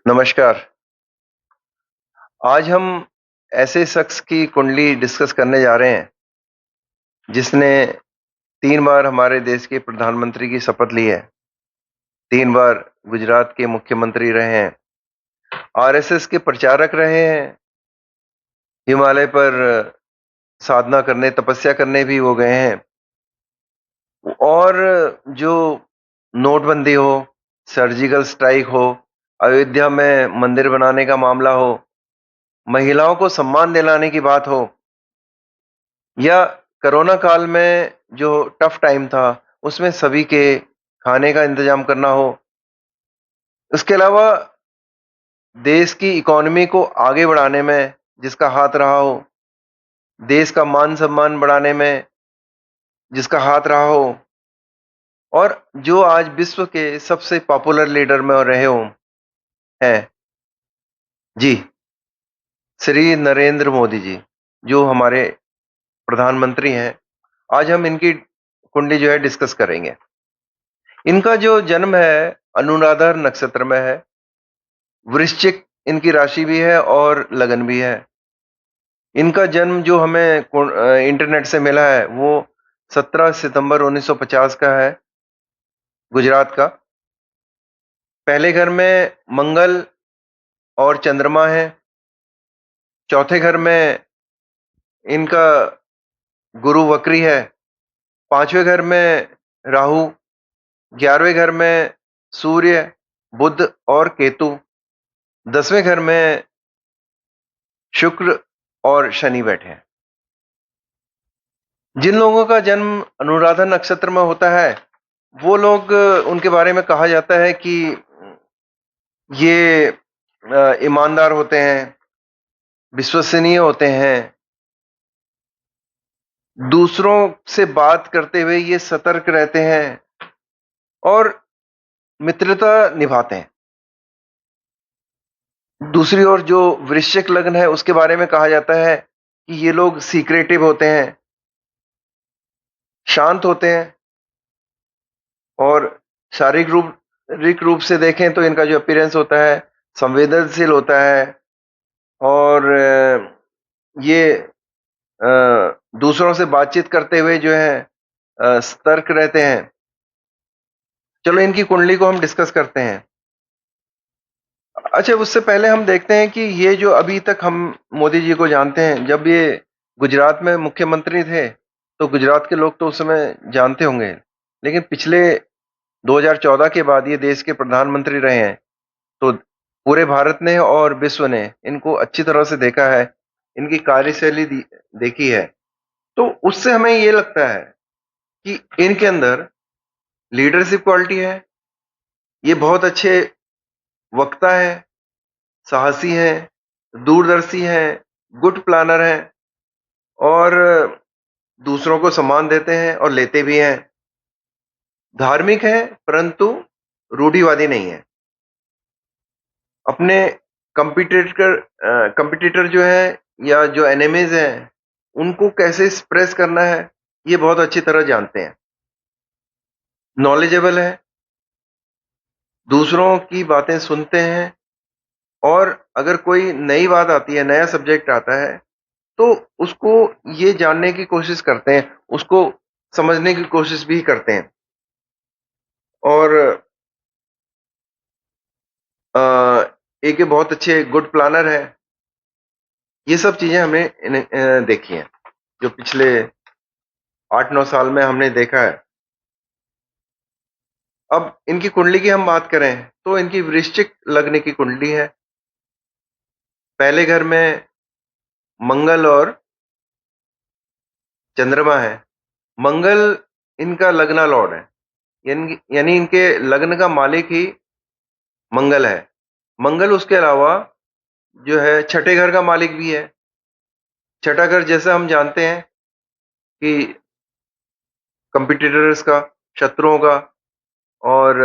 नमस्कार। आज हम ऐसे शख्स की कुंडली डिस्कस करने जा रहे हैं, जिसने 3 बार हमारे देश के प्रधानमंत्री की शपथ ली है, 3 बार गुजरात के मुख्यमंत्री रहे हैं, आरएसएस के प्रचारक रहे हैं, हिमालय पर साधना करने, तपस्या करने भी वो गए हैं और जो नोटबंदी हो, सर्जिकल स्ट्राइक हो, अयोध्या में मंदिर बनाने का मामला हो, महिलाओं को सम्मान दिलाने की बात हो या कोरोना काल में जो टफ टाइम था, उसमें सभी के खाने का इंतजाम करना हो। उसके अलावा देश की इकोनॉमी को आगे बढ़ाने में जिसका हाथ रहा हो, देश का मान-सम्मान बढ़ाने में जिसका हाथ रहा हो और जो आज विश्व के सबसे पॉपुलर लीडर में रहे हो हैं, जी, श्री नरेंद्र मोदी जी, जो हमारे प्रधानमंत्री हैं। आज हम इनकी कुंडली जो है डिस्कस करेंगे। इनका जो जन्म है अनुराधा नक्षत्र में है, वृश्चिक इनकी राशि भी है और लगन भी है। इनका जन्म जो हमें इंटरनेट से मिला है वो 17 सितंबर 1950 का है, गुजरात का। पहले घर में मंगल और चंद्रमा है। चौथे घर में इनका गुरु वक्री है। 5वें घर में राहु, 11वें घर में सूर्य, बुध और केतु, 10वें घर में शुक्र और शनि बैठे हैं। जिन लोगों का जन्म अनुराधा नक्षत्र में होता है, वो लोग उनके बारे में कहा जाता है कि ये ईमानदार होते हैं, विश्वसनीय होते हैं, दूसरों से बात करते हुए ये सतर्क रहते हैं और मित्रता निभाते हैं। दूसरी ओर जो वृश्चिक लग्न है उसके बारे में कहा जाता है कि ये लोग सीक्रेटिव होते हैं, शांत होते हैं और शारीरिक रूप से देखें तो इनका जो अपीयरेंस होता है संवेदनशील होता है और ये दूसरों से बातचीत करते हुए जो है सतर्क रहते हैं। चलो इनकी कुंडली को हम डिस्कस करते हैं। अच्छा, उससे पहले हम देखते हैं कि ये जो अभी तक हम मोदी जी को जानते हैं, जब ये गुजरात में मुख्यमंत्री थे, तो गुजरात के लोग तो उस समय जानते होंगे। लेकिन पिछले 2014 के बाद ये देश के प्रधानमंत्री रहे हैं, तो पूरे भारत ने और विश्व ने इनको अच्छी तरह से देखा है, इनकी कार्यशैली देखी है। तो उससे हमें ये लगता है कि इनके अंदर लीडरशिप क्वालिटी है, ये बहुत अच्छे वक्ता हैं, साहसी हैं, दूरदर्शी हैं, गुड प्लानर हैं और दूसरों को सम्मान देते हैं और लेते भी हैं। धार्मिक हैं, परंतु रूढ़िवादी नहीं है। अपने कंपटीटर जो है या जो एनिमीज हैं, उनको कैसे सप्रेस करना है, ये बहुत अच्छी तरह जानते हैं। नॉलेजेबल है, दूसरों की बातें सुनते हैं और अगर कोई नई बात आती है, नया सब्जेक्ट आता है, तो उसको ये जानने की कोशिश करते हैं, उसको समझने की कोशिश भी करते हैं। और अ, एक ये बहुत अच्छे गुड प्लानर है। ये सब चीज़ें हमने देखी हैं, जो पिछले 8-9 साल में हमने देखा है। अब इनकी कुंडली की हम बात करें, तो इनकी वृश्चिक लग्न की कुंडली है। पहले घर में मंगल और चंद्रमा है। मंगल इनका लग्ना लॉर्ड है, यानी इनके लग्न का मालिक ही मंगल है। मंगल उसके अलावा जो है छठे घर का मालिक भी है। छठा घर जैसा हम जानते हैं कि कंपिटिटर्स का, शत्रुओं का और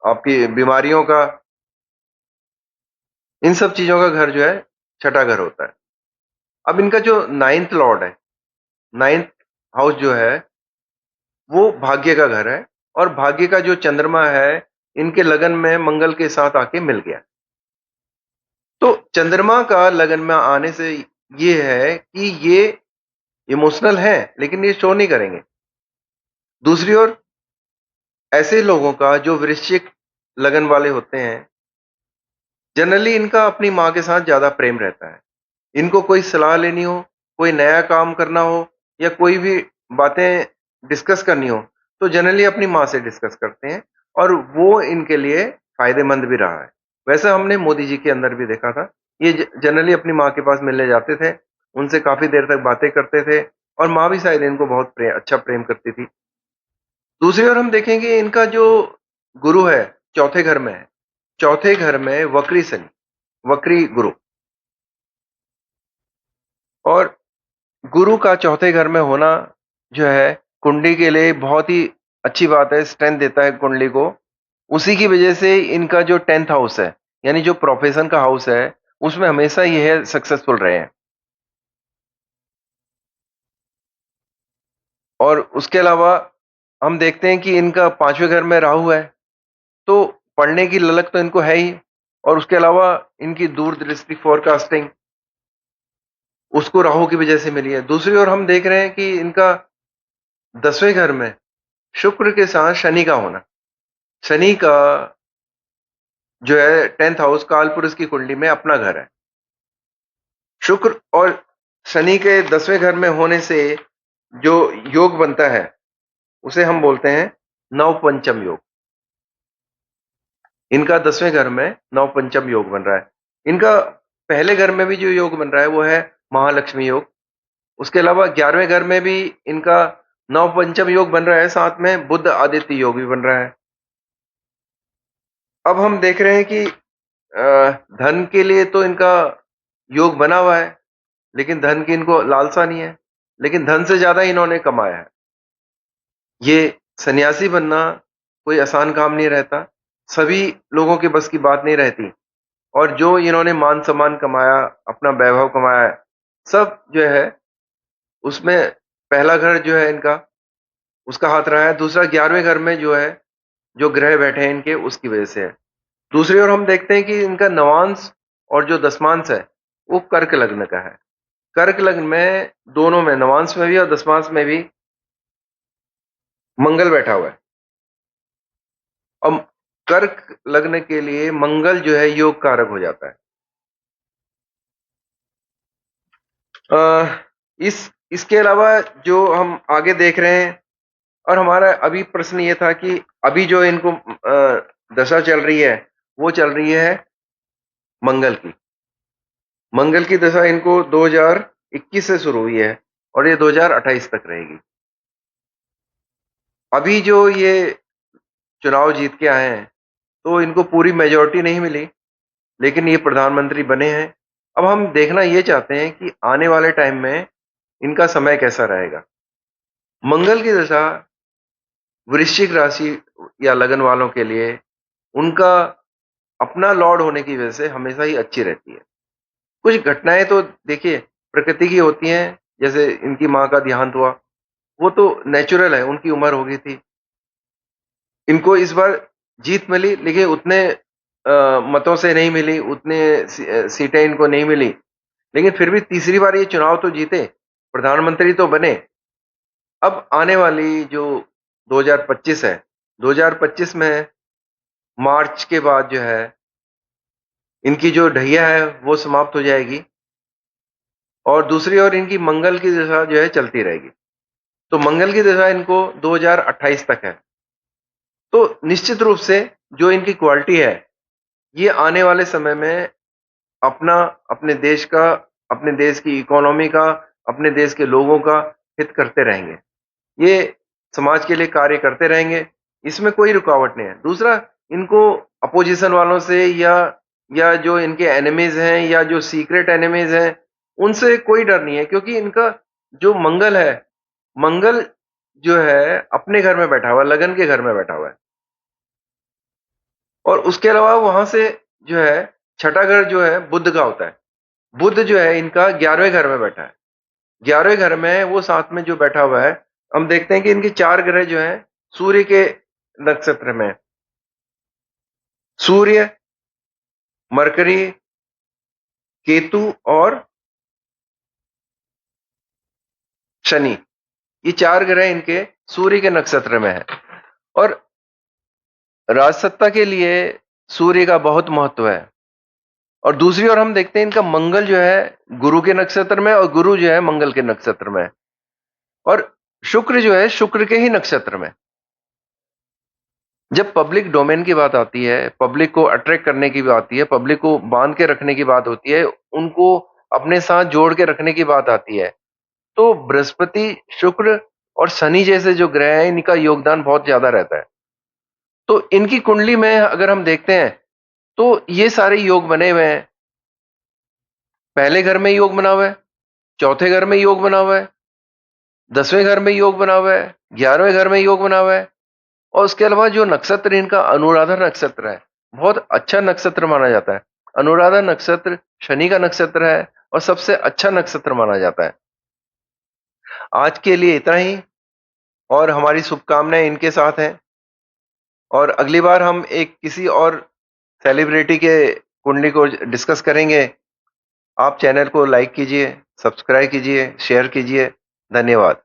आपकी बीमारियों का, इन सब चीज़ों का घर जो है छठा घर होता है। अब इनका जो 9th लॉर्ड है, 9th हाउस जो है, वो भाग्य का घर है और भाग्य का जो चंद्रमा है, इनके लगन में मंगल के साथ आके मिल गया। तो चंद्रमा का लगन में आने से ये है कि ये इमोशनल है, लेकिन ये शो नहीं करेंगे। दूसरी ओर ऐसे लोगों का जो वृश्चिक लगन वाले होते हैं, जनरली इनका अपनी माँ के साथ ज़्यादा प्रेम रहता है। इनको कोई सलाह लेनी हो, कोई नया काम करना हो या कोई भी बातें डिस्कस करनी हो, तो जनरली अपनी माँ से डिस्कस करते हैं और वो इनके लिए फ़ायदेमंद भी रहा है। वैसा हमने मोदी जी के अंदर भी देखा था। ये जनरली अपनी माँ के पास मिलने जाते थे, उनसे काफ़ी देर तक बातें करते थे और माँ भी शायद इनको बहुत अच्छा प्रेम करती थी। दूसरी ओर हम देखेंगे इनका जो गुरु है, चौथे घर में है। चौथे घर में वक्री शनि, वक्री गुरु, और गुरु का चौथे घर में होना जो है कुंडली के लिए बहुत ही अच्छी बात है, स्ट्रेंथ देता है कुंडली को। उसी की वजह से इनका जो 10th हाउस है, यानी जो प्रोफेशन का हाउस है, उसमें हमेशा ये है सक्सेसफुल रहे हैं। और उसके अलावा हम देखते हैं कि इनका 5वें घर में राहु है, तो पढ़ने की ललक तो इनको है ही, और उसके अलावा इनकी दूरदृष्टि फोरकास्टिंग उसको राहु की वजह से मिली है। दूसरी ओर हम देख रहे हैं कि इनका 10वें घर में शुक्र के साथ शनि का होना, शनि का जो है 10th हाउस कालपुरुष की कुंडली में अपना घर है। शुक्र और शनि के 10वें घर में होने से जो योग बनता है उसे हम बोलते हैं नवपंचम योग। इनका 10वें घर में नवपंचम योग बन रहा है। इनका पहले घर में भी जो योग बन रहा है वो है महालक्ष्मी योग। उसके अलावा 11वें घर में भी इनका नवपंचम योग बन रहा है, साथ में बुध आदित्य योग भी बन रहा है। अब हम देख रहे हैं कि धन के लिए तो इनका योग बना हुआ है, लेकिन धन की इनको लालसा नहीं है, लेकिन धन से ज्यादा इन्होंने कमाया है। ये सन्यासी बनना कोई आसान काम नहीं रहता, सभी लोगों के बस की बात नहीं रहती। और जो इन्होंने मान सम्मान कमाया, अपना वैभव कमाया है, सब जो है उसमें पहला घर जो है इनका उसका हाथ रहा है। दूसरा 11वें घर में जो है जो ग्रह बैठे हैं इनके उसकी वजह से है। दूसरी ओर हम देखते हैं कि इनका नवांश और जो दशमांश है वो कर्क लग्न का है। कर्क लग्न में दोनों में, नवांश में भी और दशमांश में भी मंगल बैठा हुआ है। अब कर्क लग्न के लिए मंगल जो है योग कारक हो जाता है। इसके अलावा जो हम आगे देख रहे हैं, और हमारा अभी प्रश्न ये था कि अभी जो इनको दशा चल रही है वो चल रही है मंगल की। मंगल की दशा इनको 2021 से शुरू हुई है और ये 2028 तक रहेगी। अभी जो ये चुनाव जीत के आए हैं तो इनको पूरी मेजॉरिटी नहीं मिली, लेकिन ये प्रधानमंत्री बने हैं। अब हम देखना ये चाहते हैं कि आने वाले टाइम में इनका समय कैसा रहेगा। मंगल की दशा वृश्चिक राशि या लगन वालों के लिए उनका अपना लॉर्ड होने की वजह से हमेशा ही अच्छी रहती है। कुछ घटनाएं तो देखिए प्रकृति की होती हैं, जैसे इनकी माँ का देहांत हुआ, वो तो नेचुरल है, उनकी उम्र हो गई थी। इनको इस बार जीत मिली, लेकिन उतने मतों से नहीं मिली, उतने सीटें इनको नहीं मिली, लेकिन फिर भी तीसरी बार ये चुनाव तो जीते, प्रधानमंत्री तो बने। अब आने वाली जो 2025 है, 2025 में मार्च के बाद जो है इनकी जो ढैया है वो समाप्त हो जाएगी और दूसरी ओर इनकी मंगल की दशा जो है चलती रहेगी। तो मंगल की दशा इनको 2028 तक है। तो निश्चित रूप से जो इनकी क्वालिटी है, ये आने वाले समय में अपना, अपने देश का, अपने देश की इकोनॉमी का, अपने देश के लोगों का हित करते रहेंगे। ये समाज के लिए कार्य करते रहेंगे, इसमें कोई रुकावट नहीं है। दूसरा, इनको अपोजिशन वालों से या जो इनके एनिमीज हैं या जो सीक्रेट एनिमीज हैं, उनसे कोई डर नहीं है, क्योंकि इनका जो मंगल है, मंगल जो है अपने घर में बैठा हुआ है, लगन के घर में बैठा हुआ है। और उसके अलावा वहां से जो है छठा घर जो है बुध का होता है। बुध जो है इनका 11वें घर में बैठा है। 11वें घर में वो साथ में जो बैठा हुआ है, हम देखते हैं कि इनके 4 ग्रह जो हैं सूर्य के नक्षत्र में, सूर्य, मरकरी, केतु और शनि, ये 4 ग्रह इनके सूर्य के नक्षत्र में है। और राजसत्ता के लिए सूर्य का बहुत महत्व है। और दूसरी ओर हम देखते हैं इनका मंगल जो है गुरु के नक्षत्र में, और गुरु जो है मंगल के नक्षत्र में, और शुक्र जो है शुक्र के ही नक्षत्र में। जब पब्लिक डोमेन की बात आती है, पब्लिक को अट्रैक्ट करने की बात आती है, पब्लिक को बांध के रखने की बात होती है, उनको अपने साथ जोड़ के रखने की बात आती है, तो बृहस्पति, शुक्र और शनि जैसे जो ग्रह हैं, इनका योगदान बहुत ज्यादा रहता है। तो इनकी कुंडली में अगर हम देखते हैं तो ये सारे योग बने हुए हैं। पहले घर में योग बना हुआ है, चौथे घर में योग बना हुआ है, 10वें घर में योग बना हुआ है, 11वें घर में योग बना हुआ है। और उसके अलावा जो नक्षत्र इनका अनुराधा नक्षत्र है, बहुत अच्छा नक्षत्र माना जाता है। अनुराधा नक्षत्र शनि का नक्षत्र है और सबसे अच्छा नक्षत्र माना जाता है। आज के लिए इतना ही, और हमारी शुभकामनाएं इनके साथ हैं। और अगली बार हम एक किसी और सेलिब्रिटी के कुंडली को डिस्कस करेंगे। आप चैनल को लाइक कीजिए, सब्सक्राइब कीजिए, शेयर कीजिए। धन्यवाद।